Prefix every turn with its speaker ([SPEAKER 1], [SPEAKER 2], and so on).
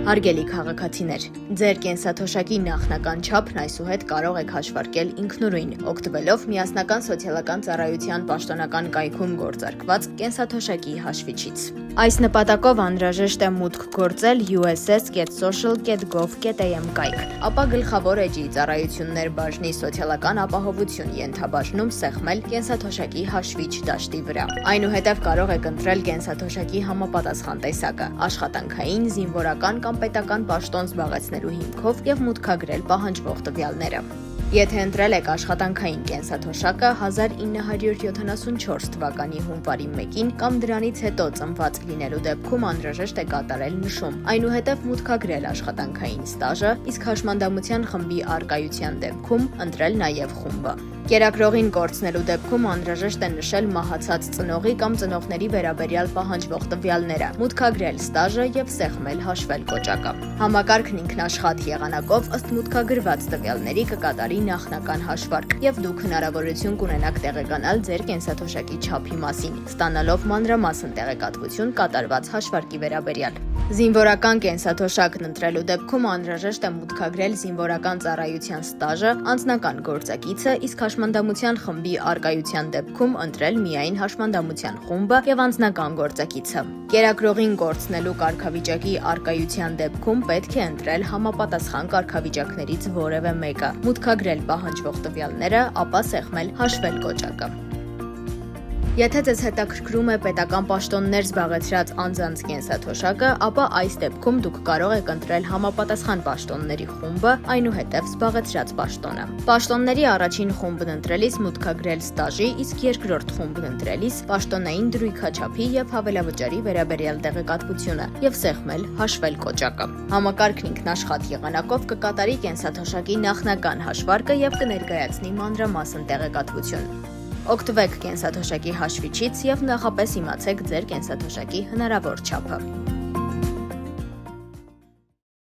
[SPEAKER 1] Հարգելի քաղաքացիներ, ձեր կենսաթոշակի նախնական չափն այսուհետ կարող եք հաշվարկել ինքնուրույն, օգտվելով միասնական սոցիալական ծառայության պաշտոնական կայքում գործարկված կենսաթոշակի հաշվիչից։ Այս նպատակով անհրաժեշտ է մուտք գործել uss.social.gov.am կայք, ապա գլխավոր էջի ծառայություններ բաժնի սոցիալական ապահովություն ենթաբաժնում սեղմել կենսաթոշակի հաշվիչ դաշտի վրա։ Այնուհետև կարող եք ընտրել կենսաթոշակի համապատասխան տեսակը՝ աշխատանքային, զինվորական կամ պետական պաշտոն զբաղեցնելու հիմքով եւ մուտքագրել պահանջվող տվյալները։ Եթե ընտրել եք աշխատանքային կենսաթոշակը 1974 թվականի հունվարի 1-ին կամ դրանից հետո ծնված լինելու դեպքում անհրաժեշտ է կատարել նշում, այնուհետև մուտքագրել աշխատանքային ստաժը, իսկ հաշմանդամության խմբի առկայության դեպքում ընտրել նաև խումբը։ Կերակրողին կորցնելու դեպքում անհրաժեշտ է նշել մահացած ծնողի կամ ծնողների վերաբերյալ պահանջվող տվյալները, մուտքագրել ստաժը եւ սեղմել հաշվել կոճակը։ Համակարգն ինքնաշխատ եղանակով ըստ մուտքագրված տվյալների կկատարի նախնական հաշվարկ եւ դուք հնարավորություն կունենաք տեղեկանալ ձեր կենսաթոշակի չափի մասին, ստանալով մանրամասն տեղեկատվություն կատարված հաշվարկի վերաբերյալ։ Զինվորական կենսաթոշակն ընտրելու դեպքում անհրաժեշտ է մուտքագրել զինվորական ծառայության ստաժը, անձնական գործակիցը, իսկ հաշմանդամության խմբի առկայության դեպքում ընտրել միայն հաշմանդամության խումբը եւ անձնական գործակիցը։ Կերակրողին կորցնելու կարգավիճակի առկայության դեպքում պետք է ընտրել համապատասխան կարգավիճակներից որևէ մեկը, մուտքագրել պահանջվող տվյալները, ապա սեղմել հաշվել կոճակը։ Եթե ձեզ հետաքրքրում է պետական պաշտոններ զբաղեցրած անձանց կենսաթոշակը, ապա այս դեպքում դուք կարող եք ընտրել համապատասխան պաշտոնների խումբը, այնուհետև զբաղեցրած պաշտոնը։ Պաշտոնների առաջին խումբն ընտրելիս մուտքագրել ստաժի, իսկ երկրորդ խումբն ընտրելիս պաշտոնային դրույքաչափի եւ հավելավճարի վերաբերյալ տեղեկատվությունը եւ սեղմել հաշվել կոճակը։ Համակարգն ինքնաշխատ եղանակով կկատարի կենսաթոշակի նախնական հաշվարկը եւ կներկայացնի մանրամասն տեղեկատվություն։ Օգտվեք կենսաթոշակի հաշվիչից եւ նախապես իմացեք ձեր կենսաթոշակի հնարավոր չափը։